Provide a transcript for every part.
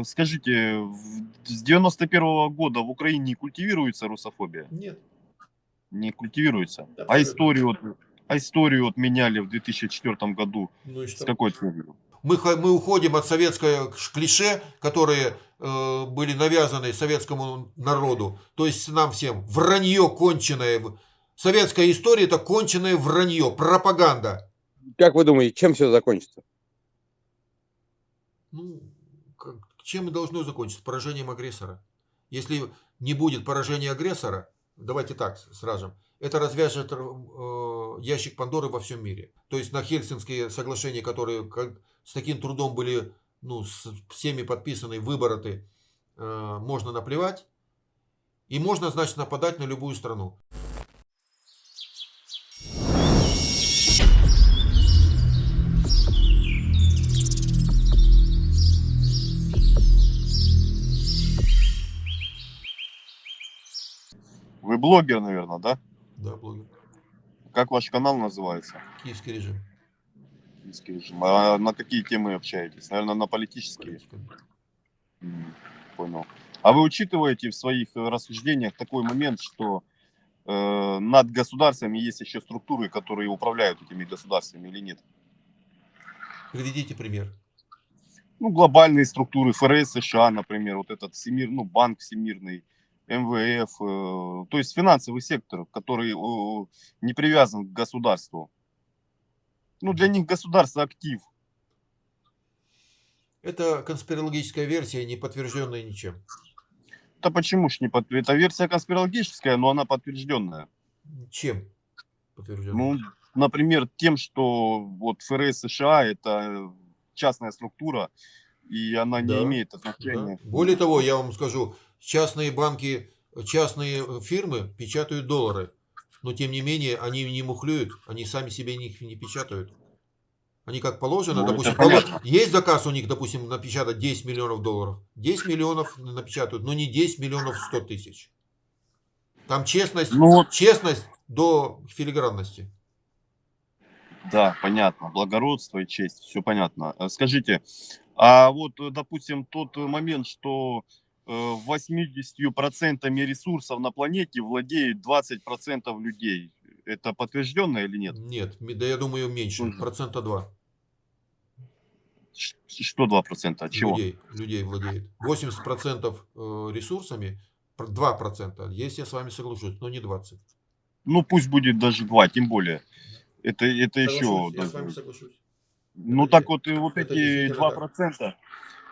Скажите, с 91-го года в Украине не культивируется русофобия? Нет, Не культивируется. абсолютно. А историю вот меняли в 2004 году Ну и с что? какой целью? Мы уходим от советского клише, которые были навязаны советскому народу. То есть нам всем вранье конченое. Советская история это конченое вранье, пропаганда. Как вы думаете, чем все закончится? Ну, чем и должно закончиться? Поражением агрессора. Если не будет поражения агрессора, давайте так сразу, это развяжет ящик Пандоры во всем мире. То есть на Хельсинские соглашения, которые с таким трудом были с всеми подписаны, выбороты, можно наплевать. И можно, значит, нападать на любую страну. Вы блогер, наверное, да? Да, блогер. Как ваш канал называется? Киевский режим. Киевский режим. А на какие темы общаетесь? Наверное, на политические? Политика. Понял. А вы учитываете в своих рассуждениях такой момент, что над государствами есть еще структуры, которые управляют этими государствами или нет? Приведите пример. Ну, глобальные структуры, ФРС США, например, вот этот банк всемирный, МВФ, то есть финансовый сектор, который не привязан к государству. Ну, для них государство актив. Это конспирологическая версия, не подтвержденная ничем. Да почему ж не подтвержденная? Это версия конспирологическая, но она подтвержденная. Чем подтвержденная? Ну, например, тем, что вот ФРС США это частная структура, и она не имеет отношения. Да. Более того, я вам скажу, частные банки, частные фирмы печатают доллары, но тем не менее они не мухлюют, они сами себе их не печатают. Они как положено, Ну, допустим, это понятно. есть заказ у них, допустим, напечатать 10 миллионов долларов. 10 миллионов напечатают, но не 10 миллионов 100 тысяч. Там честность, честность до филигранности. Да, понятно. Благородство и честь, все понятно. Скажите, а вот, допустим, тот момент, что 80% ресурсов на планете владеет 20% людей, это подтвержденно или нет? Нет, да я думаю меньше, 2%. Что 2%? От чего? Людей владеет. 80% ресурсами, 2%. Есть, я с вами соглашусь, но не 20%. Ну, пусть будет даже 2, тем более. Это еще... Соглашусь, я с вами соглашусь. Ну, Это так вот, и вот это эти действительно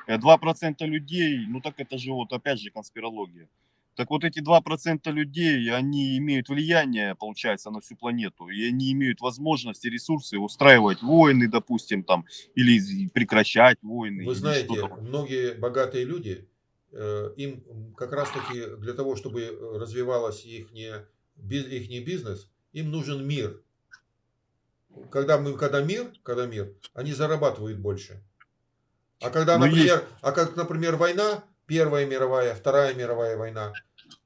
2% людей, ну так это же вот опять же конспирология. Так вот эти 2% людей, они имеют влияние, получается, на всю планету, и они имеют возможности, ресурсы устраивать войны, допустим, там, или прекращать войны. Вы или знаете, что-то. многие богатые люди, им как раз таки для того, чтобы развивалась их бизнес, им нужен мир. Когда мир, они зарабатывают больше. А когда, Ну, есть. например, война, Первая мировая, Вторая мировая война,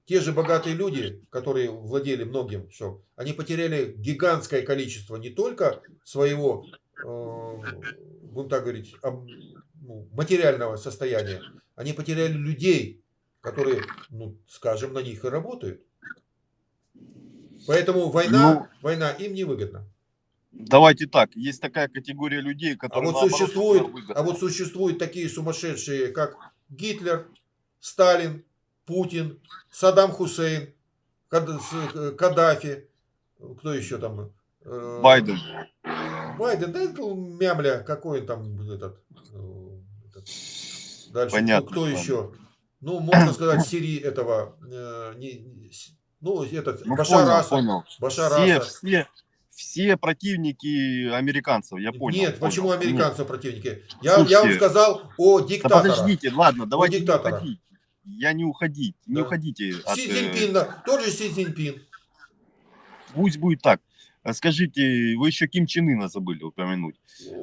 те же богатые люди, которые владели многим, они потеряли гигантское количество не только своего, будем так говорить, материального состояния, они потеряли людей, которые, скажем, на них и работают. Поэтому война им не выгодна. Давайте так, есть такая категория людей, которые вот существуют такие сумасшедшие, как Гитлер, Сталин, Путин, Саддам Хусейн, Каддафи, кто еще там? Байден. Байден, да это мямля, какой он там дальше, Понятно, кто еще? Ну, можно сказать, Сирии этого, Башар Асад. Все противники американцев, я понял. Нет, почему американцы противники? Я вам Слушайте, сказал о диктаторах. Да подождите, ладно, давайте не диктатора. уходить. Не уходите. Си Цзиньпин, тот же Си Цзиньпин. Пусть будет так. Скажите, вы еще Ким Чен Ына забыли упомянуть.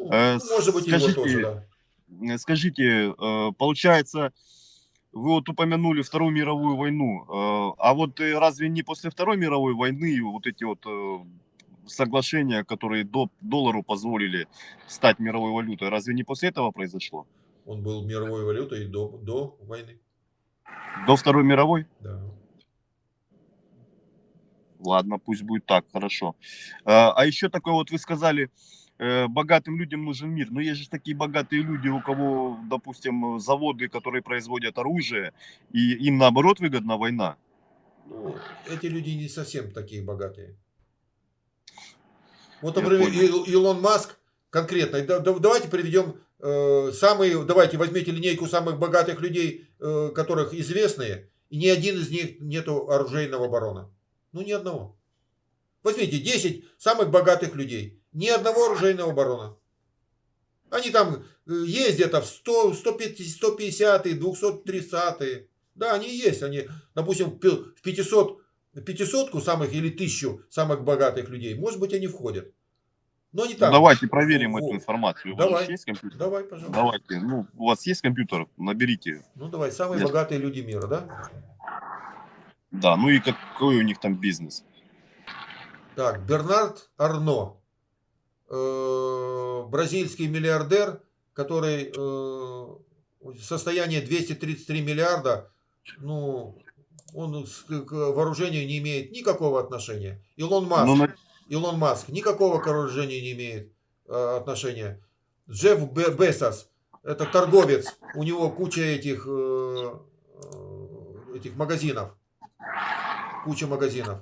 Может быть, его тоже, да. Скажите, получается, вы вот упомянули Вторую мировую войну, а вот разве не после Второй мировой войны вот эти вот соглашения, которые доллару позволили стать мировой валютой, разве не после этого произошло? Он был мировой валютой до войны. До Второй мировой? Да. Ладно, пусть будет так, хорошо. А еще такое вот вы сказали, богатым людям нужен мир. Но есть же такие богатые люди, у кого, допустим, заводы, которые производят оружие, и им наоборот выгодна война. Ну, эти люди не совсем такие богатые. Вот, Я например, понял. Илон Маск конкретно. Давайте приведем давайте возьмите линейку самых богатых людей, которых известные, и ни один из них нету оружейного барона. Ну, ни одного. Возьмите 10 самых богатых людей. Ни одного оружейного барона. Они там ездят в 100, 150, 230. Да, они есть. Они, допустим, в 500-ку самых или 1000 самых богатых людей. Может быть, они входят. Но не Ну, там. давайте проверим эту информацию. У вас же Давай. есть компьютер? Давай, пожалуйста. Давайте. Ну, у вас есть компьютер? Наберите. Ну, давай. Самые Я- богатые люди мира, да? Да, ну и какой у них там бизнес? Так, Бернард Арно. Бразильский миллиардер, который состояние 233 миллиарда, ну, он к вооружению не имеет никакого отношения. Ну, на- Илон Маск никакого к вооружению не имеет отношения. Джефф Безос, это торговец, у него куча этих магазинов. Куча магазинов.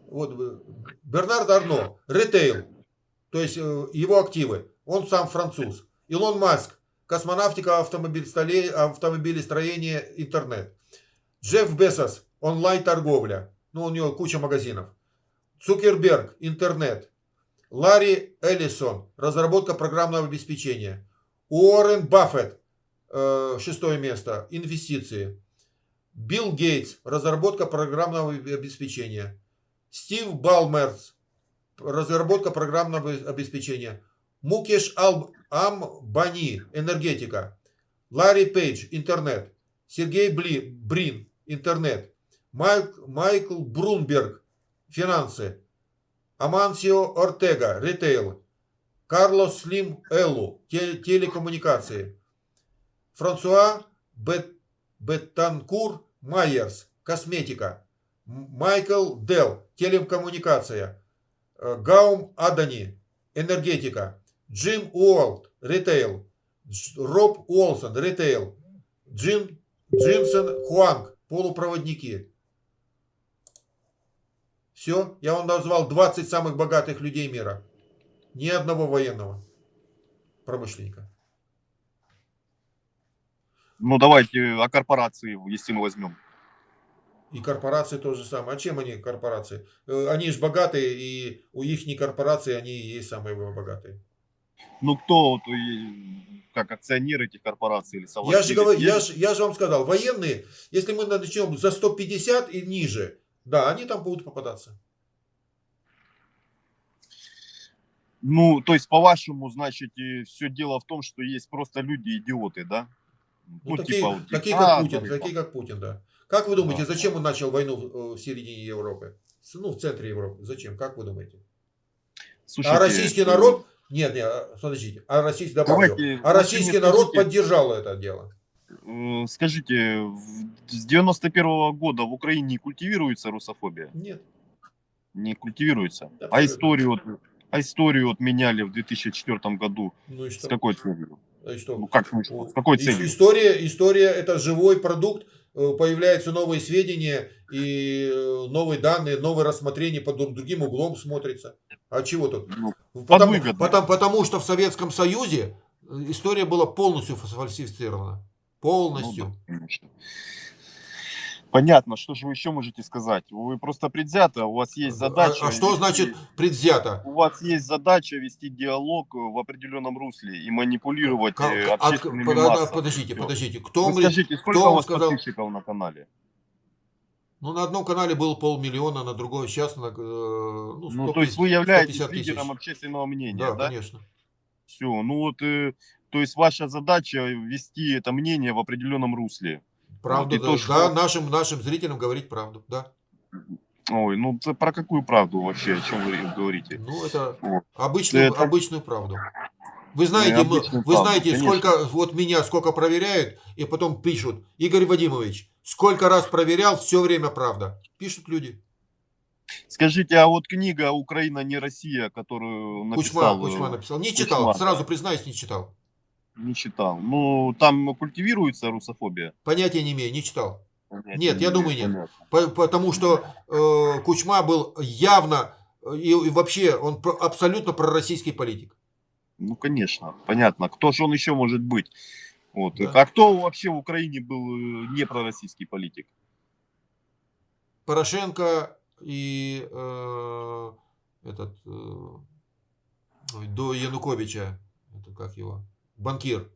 Вот Бернард Арно, ритейл, то есть его активы, он сам француз. Илон Маск, космонавтика, автомобилестроение, интернет. Джефф Безос, онлайн-торговля, ну у него куча магазинов. Цукерберг, интернет. Ларри Эллисон, разработка программного обеспечения. Уоррен Баффет, 6 место, инвестиции. Билл Гейтс, разработка программного обеспечения. Стив Балмерс, разработка программного обеспечения. Мукеш Амбани, энергетика. Ларри Пейдж, интернет. Сергей Брин, интернет. Майкл Брунберг, финансы. Амансио Ортега, ритейл. Карлос Слим Эллу, телекоммуникации. Франсуа Беттанкур Майерс, косметика. Майкл Делл, телекоммуникация. Гаум Адани, энергетика. Джим Уолт, ритейл. Роб Уолсон, ритейл. Джинсен Хуанг, полупроводники. Все, я вам назвал 20 самых богатых людей мира. Ни одного военного промышленника. ну, давайте о корпорации, если мы возьмем. И корпорации то же самое. А чем они корпорации? Они же богатые, и у их не корпорации, они и есть самые богатые. Ну, кто вот, как акционер этих корпораций или Я же, говорю, совладелец? я же вам сказал, военные, если мы начнем за 150 и ниже, да, они там будут попадаться. Ну, то есть, по-вашему, значит, все дело в том, что есть просто люди-идиоты, да? Ну, Ну, типа, вот такие как Путин, диктаторы, такие как Путин, да. Как вы думаете, да. зачем он начал войну в середине Европы? Ну, в центре Европы. Зачем? Как вы думаете? Слушайте, А российский народ... Нет, подождите. А российский, добавлю. давайте, А лучше мне российский народ скажите, поддержал это дело. скажите, с 91-го года в Украине не культивируется русофобия? Нет. Не культивируется. Абсолютно. А историю вот меняли в 2004 году. Ну и С что? какой целью? И что? Ну как, с какой целью? История это живой продукт, появляются новые сведения и новые данные, новые рассмотрения под другим углом смотрится. А чего тут? Ну, подвыгодно. Потому что в Советском Союзе история была полностью фальсифицирована. Полностью. Ну, да, конечно. Понятно, что же вы еще можете сказать? Вы просто предвзято, у вас есть задача. А что значит предвзято? У вас есть задача вести диалог в определенном русле и манипулировать общественными массами. Подождите. Вы скажите, сколько кто у вас сказал? подписчиков на канале? Ну, на одном канале было 500 000, на другом сейчас на, Ну, то есть вы являетесь 150 000. лидером общественного мнения, Да, да? конечно. Все, ну вот, то есть ваша задача вести это мнение в определенном русле. Правду, Вот, и да, то, что- нашим зрителям говорить правду, да. Ой, ну это про какую правду вообще, о чем вы говорите? Ну, это Вот. обычную Это- правду. Вы знаете, обычную вы правду, знаете, конечно. сколько, вот меня сколько проверяют, и потом пишут, Игорь Вадимович, сколько раз проверял, все время правда. Пишут люди. Скажите, а вот книга «Украина не Россия», которую Кучма, написал Кучма написал. Не читал, Кучма, сразу да, признаюсь, не читал. не читал. Ну, там культивируется русофобия. Понятия не имею, не читал. Понятия Нет, не я имею, думаю, нет. понятно. Потому что Кучма был явно, и вообще он абсолютно пророссийский политик. Ну, конечно, понятно. Кто же он еще может быть? Вот. Да. А кто вообще в Украине был не пророссийский политик? Порошенко и этот до Януковича, это как его, банкир.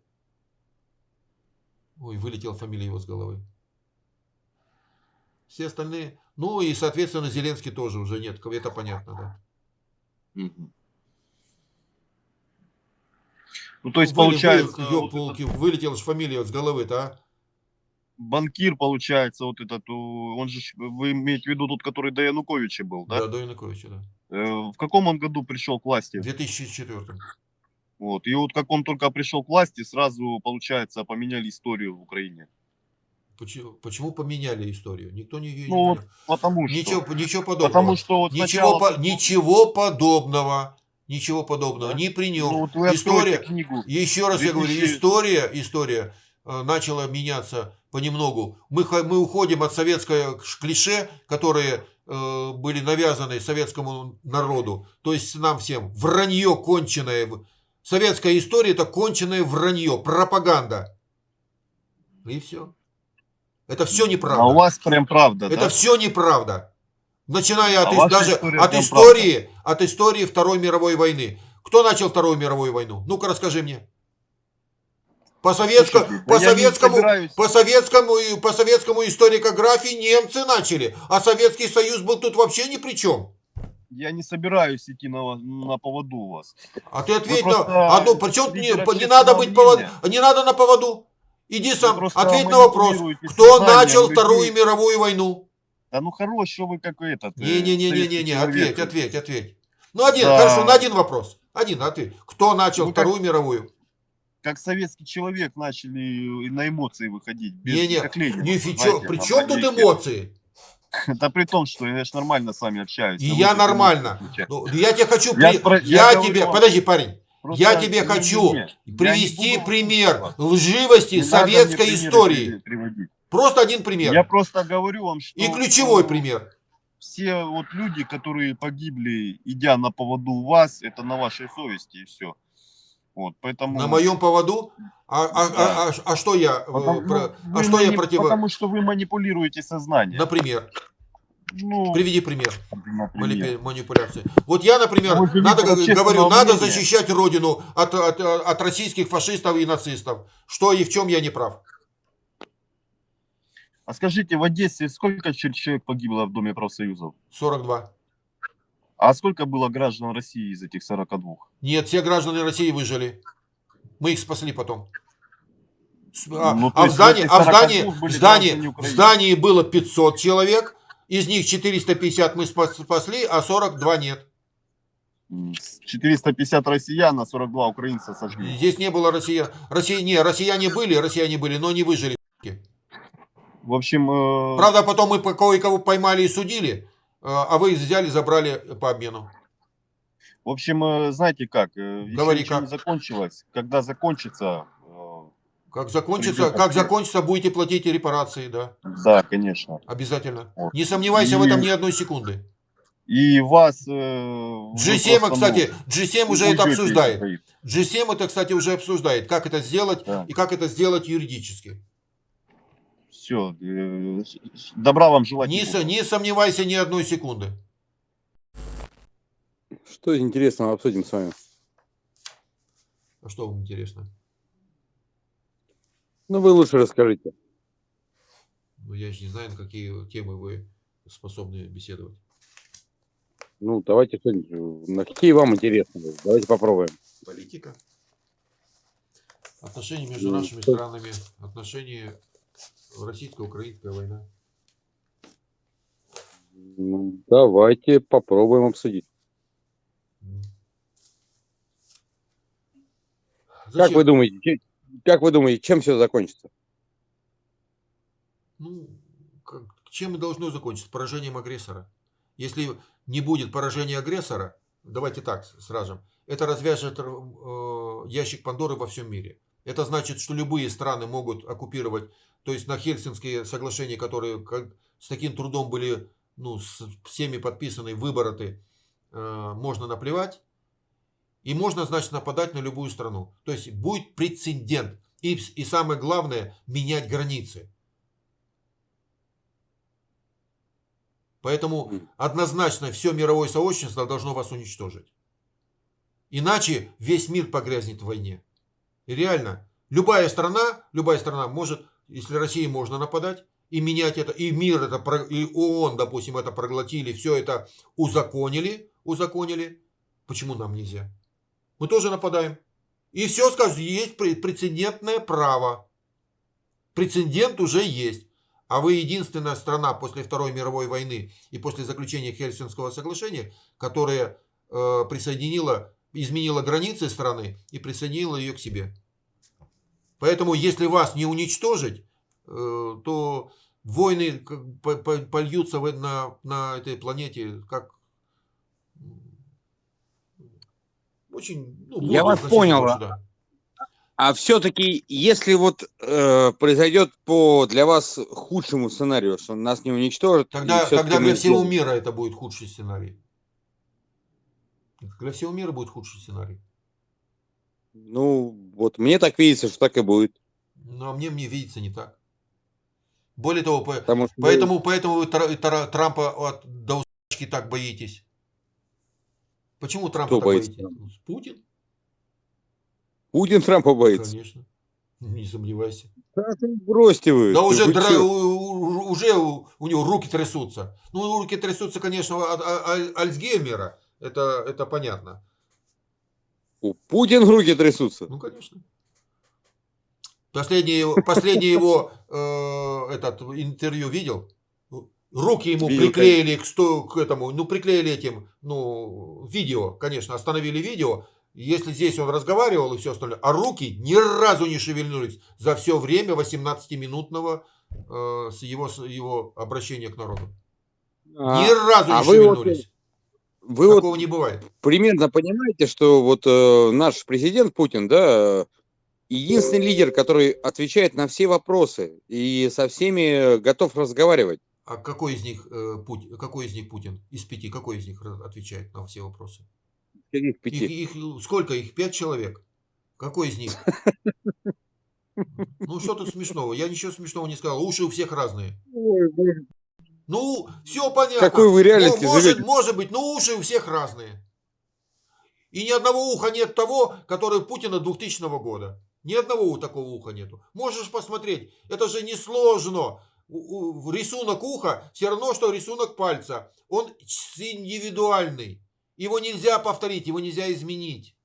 Ой, вылетела фамилия его с головы. Все остальные, ну и соответственно Зеленский тоже уже нет, это понятно, да. Мгм. Ну, то есть, получается, вот этот Вылетела же фамилия с головы-то, а? банкир, получается, вот этот, он же, вы имеете в виду тот, который до Януковича был, да? Да, до Януковича, да. В каком он году пришел к власти? В 2004. Вот. И вот как он только пришел к власти, сразу, получается, поменяли историю в Украине. Почему поменяли историю? Никто ее не Ну, вот менял. потому что. Ничего Потому подобного. что вот сначала тут был, Ничего подобного. Ничего подобного. да? Не при Ну, нем. вот вы откроете История, книгу еще раз я говорю, 2000... история начала меняться понемногу. Мы уходим от советского клише, которые были навязаны советскому народу. То есть нам всем вранье конченое. Советская история это конченое вранье, пропаганда. И все. Это все А у неправда. вас прям правда, Это да? все неправда. Начиная А ваша даже история прям правда. от истории Второй мировой войны. Кто начал Вторую мировую войну? Ну-ка расскажи мне. Слушайте, да я не собираюсь... По советскому историографии немцы начали, а Советский Союз был тут вообще ни при чем. Я не собираюсь идти на поводу у вас. А ты Вы ответь на одну, просто причем лидер не надо общественного быть мнения. не надо на поводу. Иди Вы сам, просто ответь на вопрос. манипулируете Кто сознанием начал Вторую людей. мировую войну? Да ну хорош, что вы как этот советский Не-не-не-не-не, человек. ответь. Ну, хорошо, на За... один вопрос. Один ответь. Кто начал Вы как, Вторую мировую? как советский человек начали на эмоции выходить. Без, Не-не, как Ленин, не вот, фичо. знаете, При на чем тут броневике. эмоции? Да при том, что я же нормально с вами общаюсь. И а вы я тут эмоции нормально. включаете. Ну, я тебе хочу... Я говорю вам, Подожди, парень. Я просто тебе хочу не-не-не. Я не привести буду выслушивать пример вас. лживости Не надо мне советской примеры истории. приводить. Просто один Я пример. просто говорю вам, И что ключевой пример. все вот люди, которые погибли, идя на поводу у вас, это на вашей совести и все. Вот, На поэтому, моем поводу? да. А что я... А что я Потому что вы манипулируете сознанием. Например. Ну, Приведи пример например. манипуляции. Вот я, Ну, вы например, же лидер говорю, общественного надо мнения. защищать родину от российских фашистов и нацистов. Что и в чем я не прав? А скажите, в Одессе сколько человек погибло в Доме профсоюзов? 42. А сколько было граждан России из этих 42? Нет, все граждане России выжили. Мы их спасли потом. Ну, то А в есть в этих 42 были граждане в Украины. здании было 500 человек. Из них 450 мы спасли, а 42 нет. 450 россиян, а 42 украинца сожгли. Здесь не было россиян. Россияне были, но не выжили. В общем, Правда, потом мы кое-кого поймали и судили, а вы взяли, забрали по обмену. в общем, знаете как, еще Говори ничего не как. закончилось. Когда закончится, Как придет закончится, будете платить репарации, да. да, конечно. Обязательно. Вот. Не сомневайся в этом ни одной секунды. И вас, вы G7, просто, кстати, G7 уже это уйдете из обсуждает. этой- G7 это, кстати, уже обсуждает, как это сделать Да. и как это сделать юридически. Все, добра вам желать. не буду. Не сомневайся ни одной секунды. Что интересного обсудим с вами? А что вам интересно? Ну, вы лучше расскажите. Ну, я же не знаю, на какие темы вы способны беседовать. Ну, давайте что-нибудь. На какие вам интересны? Давайте попробуем. Политика. Отношения между Ну, нашими что- странами. Отношения российско-украинская война. Ну, давайте попробуем обсудить. М. Как вы Зачем? думаете, как вы думаете, чем все закончится? Ну, чем и должно закончиться? Поражением агрессора. Если не будет поражения агрессора, давайте так сразу, это развяжет ящик Пандоры во всем мире. Это значит, что любые страны могут оккупировать, то есть на Хельсинские соглашения, которые с таким трудом были, ну, с всеми подписаны, выбороты, можно наплевать. И можно, значит, нападать на любую страну. То есть будет прецедент. И самое главное, менять границы. Поэтому однозначно все мировое сообщество должно вас уничтожить. Иначе весь мир погрязнет в войне. И реально, любая страна может, если России можно нападать, и менять это, и мир это, и ООН, допустим, это проглотили, все это узаконили. Почему нам нельзя? Мы тоже нападаем. И все скажут, есть прецедентное право. Прецедент уже есть. А вы единственная страна после Второй мировой войны и после заключения Хельсинского соглашения, которая изменила границы страны и присоединила ее к себе. Поэтому, если вас не уничтожить, то войны польются на этой планете как очень, ну, Я будет вас значительно понял. больше, да. А все-таки, если вот произойдет по для вас худшему сценарию, что нас не уничтожат, и все-таки Тогда мы для всего сделаем. мира это будет худший сценарий. Для всего мира будет худший сценарий. Ну, вот мне так видится, что так и будет. Но мне видится не так. Более того, Потому что поэтому вы Трампа до усрачки так боитесь. Почему Трампа кто так боится боитесь? Трампа? Путин? Путин Трампа боится. Конечно. Не сомневайся. Да, бросьте вы, Да уже, вы чё? уже у него руки трясутся. Ну, руки трясутся, конечно, от Альцгеймера. Это понятно. У Путин руки трясутся. Ну, конечно. Последнее его этот интервью видел? Руки ему Видел, приклеили к этому, ну, приклеили этим, ну, видео, конечно, остановили видео. Если здесь он разговаривал и все остальное, а руки ни разу не шевельнулись за все время 18-минутного его обращения к народу. Ни разу не вы вот, шевельнулись. вы вот Такого не бывает. примерно понимаете, что вот наш президент Путин, да, единственный лидер, который отвечает на все вопросы и со всеми готов разговаривать. А какой из них Путин? Из 5, какой из них отвечает на все вопросы? Каких 5? Их сколько? Их 5 человек. Какой из них? Ну, что тут смешного? Я ничего смешного не сказал. Уши у всех разные. Ой, боже, Ну, все в понятно. какой вы реальности живете? Может быть, но уши у всех разные. И ни одного уха нет того, который Путина 2000 года. Ни одного такого уха нету. Можешь посмотреть. Это же не сложно. Рисунок уха все равно, что рисунок пальца. Он индивидуальный. Его нельзя повторить, его нельзя изменить.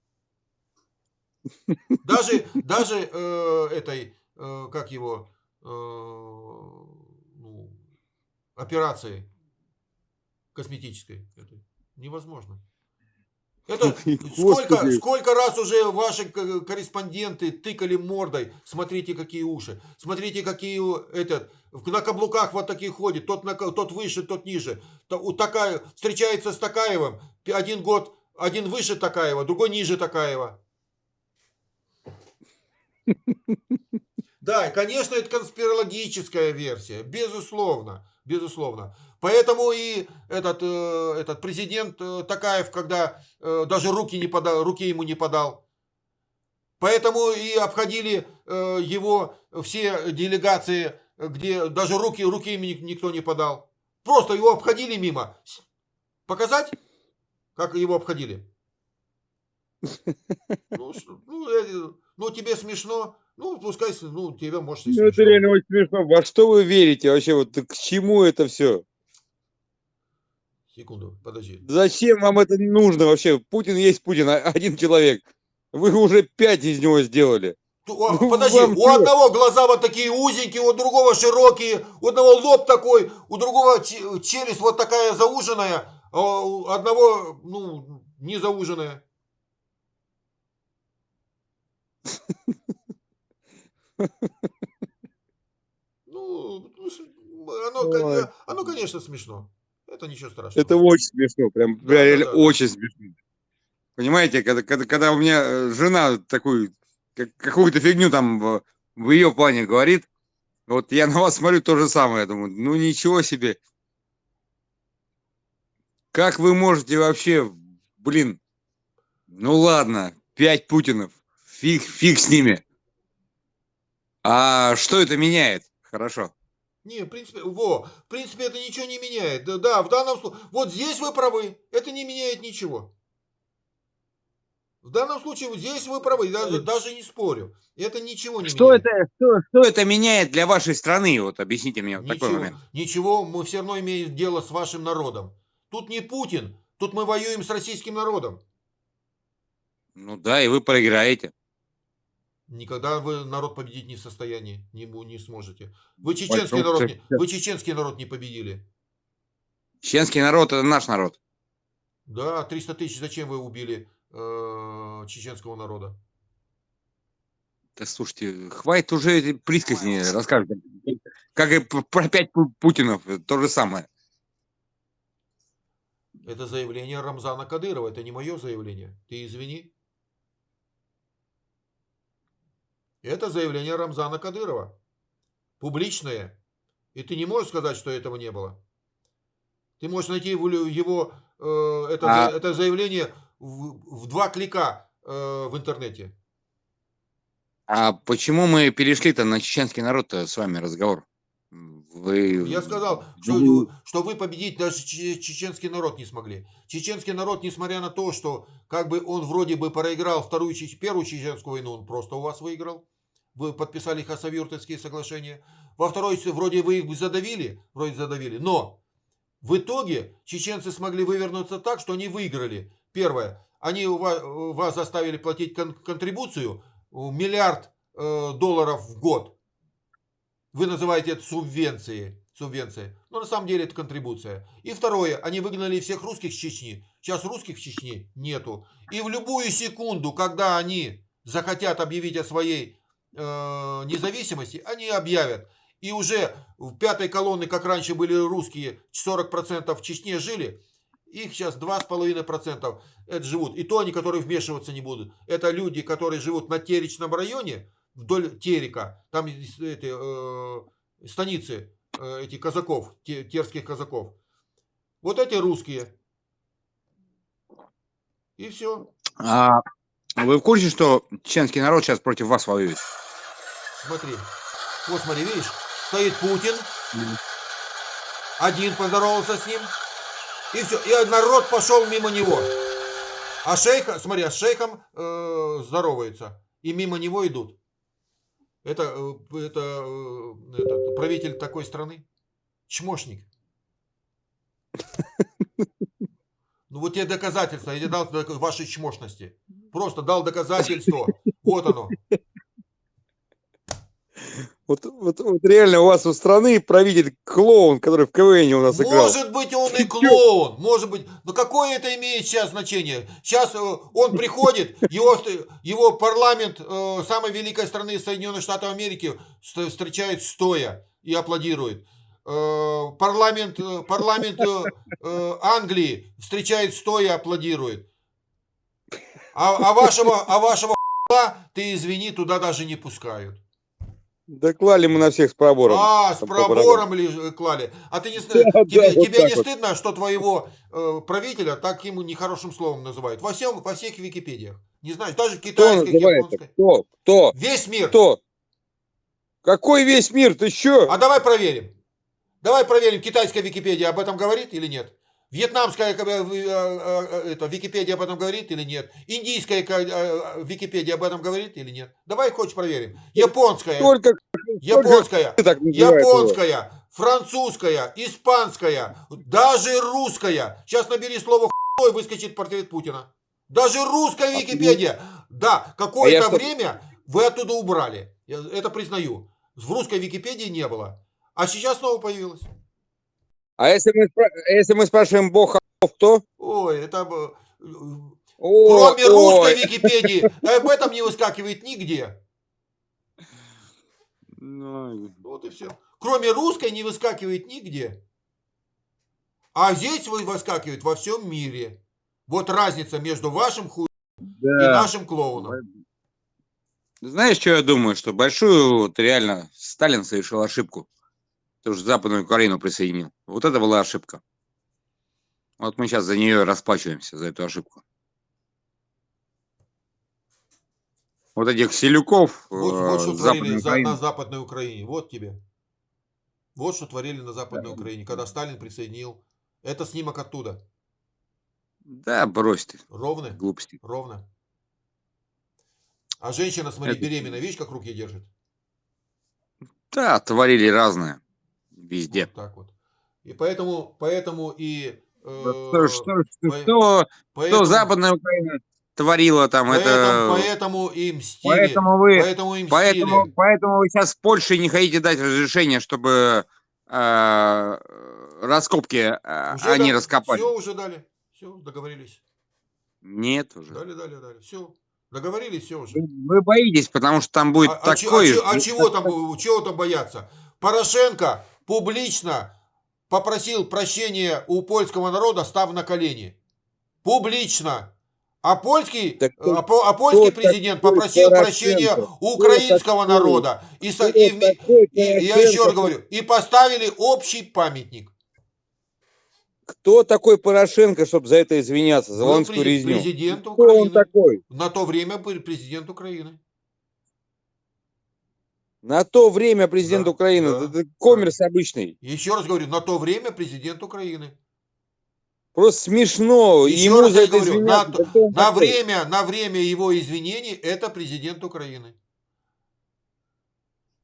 Даже этой, как его, ну, операции косметической. Это невозможно. Это Господи. сколько раз уже ваши корреспонденты тыкали мордой. Смотрите, какие уши. Смотрите, какие на каблуках вот такие ходят. Тот выше, тот ниже. Встречается с Такаевым. Один выше Такаева, другой ниже Такаева. Да, конечно, это конспирологическая версия, безусловно, безусловно. Поэтому и этот президент Такаев, когда даже руки ему не подал, поэтому и обходили его все делегации, где даже руки им никто не подал. Просто его обходили мимо. Показать, как его обходили? Ну, тебе смешно. Ну, пускай, ну, тебе может и Ну, это смешно. реально очень смешно. Во что вы верите вообще? Вот к чему это все? Секунду, подожди. Зачем вам это нужно вообще? Путин есть Путин, один человек. Вы уже 5 из него сделали. Подожди, вам у что? одного глаза вот такие узенькие, у другого широкие, у одного лоб такой, у другого челюсть вот такая зауженная, а у одного, ну, не зауженная. Ну, Ой, оно, конечно, смешно. Это ничего это страшного. очень смешно, прям Да, да, реально да, да. очень смешно. Понимаете, когда у меня жена такую, какую-то фигню там в ее плане говорит, вот я на вас смотрю то же самое, я думаю, ну ничего себе, как вы можете вообще, блин, ну ладно, 5 Путинов, фиг с ними. А что это меняет? Хорошо. Не, в принципе, это ничего не меняет. Да, да, в данном случае, вот здесь вы правы, это не меняет ничего. В данном случае, вот здесь вы правы, даже не спорю. Это ничего не Что это, меняет. что это меняет для вашей страны? Вот объясните мне вот такой Ничего, момент. ничего, мы все равно имеем дело с вашим народом. Тут не Путин, тут мы воюем с российским народом. Ну да, и вы проиграете. Никогда вы народ победить не в состоянии, не сможете. Вы чеченский Потому народ что не, вы чеченский народ не победили. чеченский народ это наш народ. Да, 300 тысяч, зачем вы убили чеченского народа? Да слушайте, хватит уже эти присказни рассказывать. Как и про 5 Путинов, то же самое. Это заявление Рамзана Кадырова, это не мое заявление. Ты извини. Это заявление Рамзана Кадырова. Публичное. И ты не можешь сказать, что этого не было. Ты можешь найти его А, это заявление в 2 клика в интернете. а почему мы перешли-то на чеченский народ с вами разговор? Я Вы... сказал, вы- что вы победить даже чеченский народ не смогли. Чеченский народ, несмотря на то, что как бы он вроде бы проиграл первую чеченскую войну, он просто у вас выиграл. Вы подписали Хасавюртовские соглашения. Во второй вроде вы их задавили, но в итоге чеченцы смогли вывернуться так, что они выиграли. Первое, они вас заставили платить контрибуцию миллиард долларов в год. Вы называете это субвенцией. Но на самом деле это контрибуция. И второе, они выгнали всех русских с Чечни. Сейчас русских в Чечне нету. И в любую секунду, когда они захотят объявить о своей независимости, они объявят. И уже в пятой колонне, как раньше были русские, 40% в Чечне жили, их сейчас 2,5% это живут. И то они, которые вмешиваться не будут. Это люди, которые живут на Теречном районе, вдоль Терека, там станицы этих казаков, терских казаков. Вот эти русские. И все. А вы в курсе, что чеченский народ сейчас против вас воюет? Смотри. Вот смотри, видишь, стоит Путин, один поздоровался с ним, и все. И народ пошел мимо него. А шейх, смотри, с шейхом здоровается. И мимо него идут. Это правитель такой страны. Чмошник. Ну вот тебе доказательства. Я тебе дал вашей чмошности. Просто дал доказательство. Вот оно. Вот реально у вас у страны правитель клоун, который в КВН у нас играл. Может быть, он и клоун. Может быть. Но какое это имеет сейчас значение? Сейчас он приходит, его парламент самой великой страны Соединенных Штатов Америки встречает стоя и аплодирует. Парламент Англии встречает стоя и аплодирует. А вашего ты извини, туда даже не пускают. Да клали мы на всех с пробором. А, с Там по барабану. пробором клали. А ты не, Да, вот тебе так не вот. стыдно, что твоего правителя таким нехорошим словом называют? Во всех Википедиях. Не знаешь, даже Кто китайской, называется? японской. Кто? Весь мир. Кто? Какой весь мир? Ты чё? А давай проверим. Давай проверим, китайская Википедия об этом говорит или нет. Вьетнамская Википедия об этом говорит или нет? Индийская Википедия об этом говорит или нет? Давай хочешь проверим. Японская, Только ты так называешь его. японская, французская, испанская, даже русская. Сейчас набери слово хуй, выскочит портрет Путина. Даже русская Википедия. Да, какое-то время вы оттуда убрали. Я это признаю. В русской Википедии не было. А сейчас снова появилось. А если мы спрашиваем Бог, кто? Ой, это Кроме русской Ой. Википедии, об этом не выскакивает нигде. Ну, Вот и все. Кроме русской не выскакивает нигде. А здесь выскакивает во всем мире. Вот разница между вашим хуем и да. нашим клоуном. Знаешь, что я думаю? Что большую, вот реально, Сталин совершил ошибку. Потому что Западную Украину присоединил. Вот это была ошибка. Вот мы сейчас за нее расплачиваемся, за эту ошибку. Вот этих селюков Вот что с творили Западной на Украины. Западной Украине. Вот тебе. Вот что творили на Да, Западной Украине, когда Сталин присоединил. Это снимок оттуда. да, брось ты, Ровно? глупости. Ровно. А женщина, смотри, Это, беременная. Видишь, как руки держит? да, творили разное везде. Вот так вот. И поэтому и... Вот по- что поэтому, Западная Украина творила там, это... поэтому и мстили. Поэтому вы, Поэтому и мстили. поэтому вы сейчас в Польше не хотите дать разрешение, чтобы раскопки Уже они да, раскопали. все уже дали. Все, договорились. Нет уже. Дали. Все. Договорились, все уже. Вы боитесь, потому что там будет Чего там бояться? Порошенко публично попросил прощения у польского народа, став на колени. Публично. А польский президент попросил прощения у украинского народа. Я еще раз говорю, и поставили общий памятник. Кто такой Порошенко, чтобы за это извиняться, за Был волынскую резню? президент Кто он Украины. такой? На то время был президент Украины. На то время президент Да, Украины, да, это коммерс обычный. Еще раз говорю, на то время президент Украины. Просто смешно. Еще Ему раз за я это говорю, извиняться. Да кто он такой? на время его извинений это президент Украины.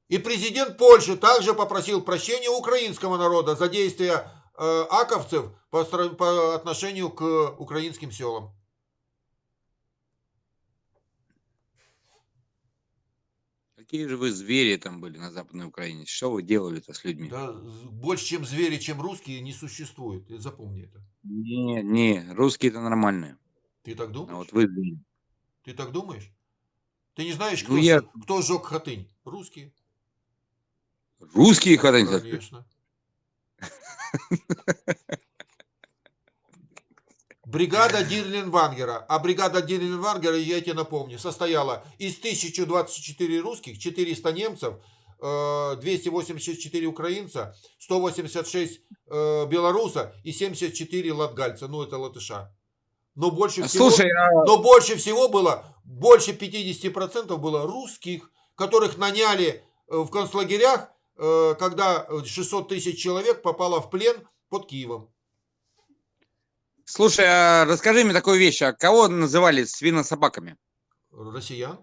И президент Польши также попросил прощения у украинского народа за действия аковцев по отношению к украинским селам. Какие же вы звери там были на Западной Украине? Что вы делали-то с людьми? Да, больше, чем звери, чем русские, не существует. Запомни это. Не, русские это нормальные. Ты так А думаешь? вот вы звери. Ты так думаешь? Ты не знаешь, Ну я... кто сжег Хатынь? Русские. Русские когда-нибудь сожгли? Конечно. Бригада Дирленвангера. А бригада Дирленвангера, я тебе напомню, состояла из 1024 русских, 400 немцев, 284 украинца, 186 белоруса и 74 латгальца. Ну, это латыша. Но больше всего, Слушай, было, больше 50% было русских, которых наняли в концлагерях, когда 600 тысяч человек попало в плен под Киевом. слушай, а расскажи мне такую вещь. А кого называли свинособаками? Россиян?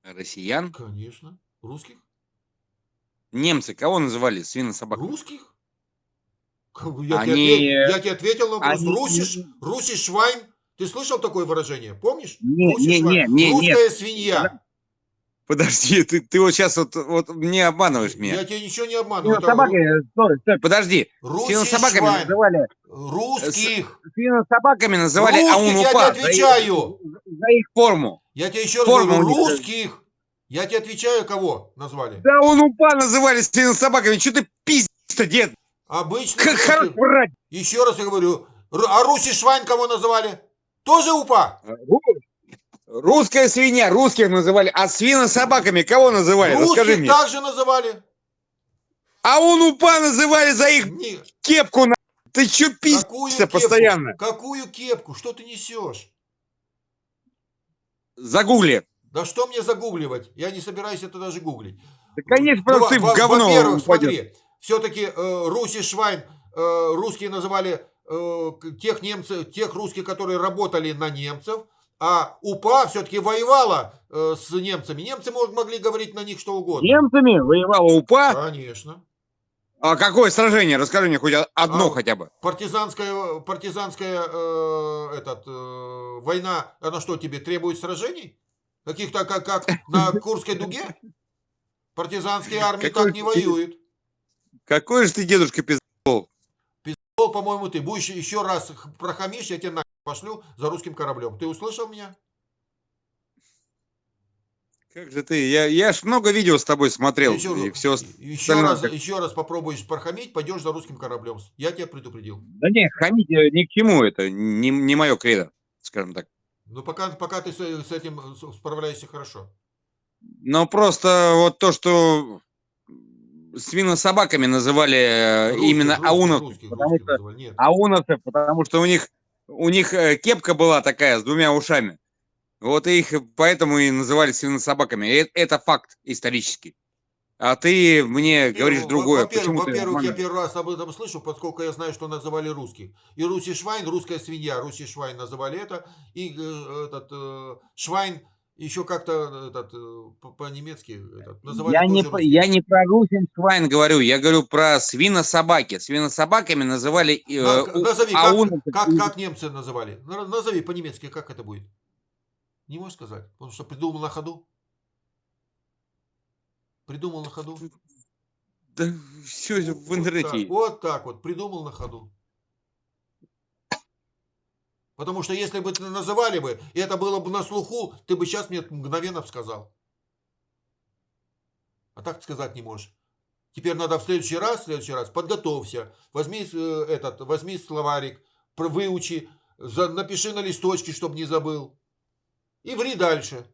Россиян? Конечно. Русских? Немцы кого называли свинособаками? Русских? Они... Я тебе ответил на вопрос. Они... Русиш Швайн. Ты слышал такое выражение? Помнишь? Не, Русская свинья. Подожди, ты вот сейчас вот не обманываешь меня. Я тебя ничего не обманываю. Стой, подожди. Свинособаками называли... Русских. Свинособаками называли Русских, я тебе отвечаю. За их форму. Я тебе еще раз говорю, русских. Я тебе отвечаю, кого назвали? Да УНУПА называли свинособаками. Что ты пиздишь-то, дед? Обычно. Как хорошо врать. Еще раз я говорю, а Руси Швайн кого называли? Тоже УПА? Русская свинья, русских называли, а свинособаками кого называли? Расскажи мне. Русских также называли. А УНУПА называли за их кепку. Ты что пиздишься постоянно? Какую кепку? Что ты несешь? Загугли. Да что мне загугливать? Я не собираюсь это даже гуглить. Да, конечно, потому что ты в говно. Во-первых, смотри, все-таки Руси Швайн, русские называли тех русских, которые работали на немцев, а УПА все-таки воевала с немцами. Немцы могли говорить на них что угодно. Немцами воевала УПА? Конечно. А какое сражение? Расскажи мне хоть одно хотя бы. Партизанская война, она что, тебе требует сражений? Каких-то, как на Курской дуге? Партизанские армии так не воюют. Какой же ты, дедушка, пиздол? Пиздол, придумал, по-моему, ты. Будешь еще раз прохамишь, я тебя нахуй пошлю за русским кораблем. Ты услышал меня? Как же ты? Я ж много видео с тобой смотрел, Еще, и все еще остальное. раз, еще раз попробуешь прохамить, пойдешь за русским кораблем. Я тебя предупредил. Да не, хамить ни к чему, это не мое кредо, скажем так. Ну, пока ты с этим справляешься хорошо. Но просто вот то, что свинособаками называли именно ауновцев, потому Русских что называли. Нет. потому что у них кепка была такая с двумя ушами. Вот их поэтому и называли свинособаками. Это факт исторический. А ты мне говоришь другое. Почему ты Во-первых, я обманываешь? первый раз об этом слышу, поскольку я знаю, что называли русских. И Руси Швайн, русская свинья, Руси Швайн называли это, и Швайн еще как-то по-немецки называли тоже Я русскими. не про Русеншвайн говорю, я говорю про свинособаки. Свинособаками называли Назови, ауновцев. как немцы называли. Назови по-немецки, как это будет. Не можешь сказать, потому что придумал на ходу. Придумал на ходу. Да все в интернете есть. Вот так вот, придумал на ходу. Потому что если бы ты называли бы, и это было бы на слуху, ты бы сейчас мне мгновенно сказал. А так сказать не можешь. Теперь надо в следующий раз подготовься. Возьми словарик, выучи, напиши на листочке, чтобы не забыл. И ври дальше.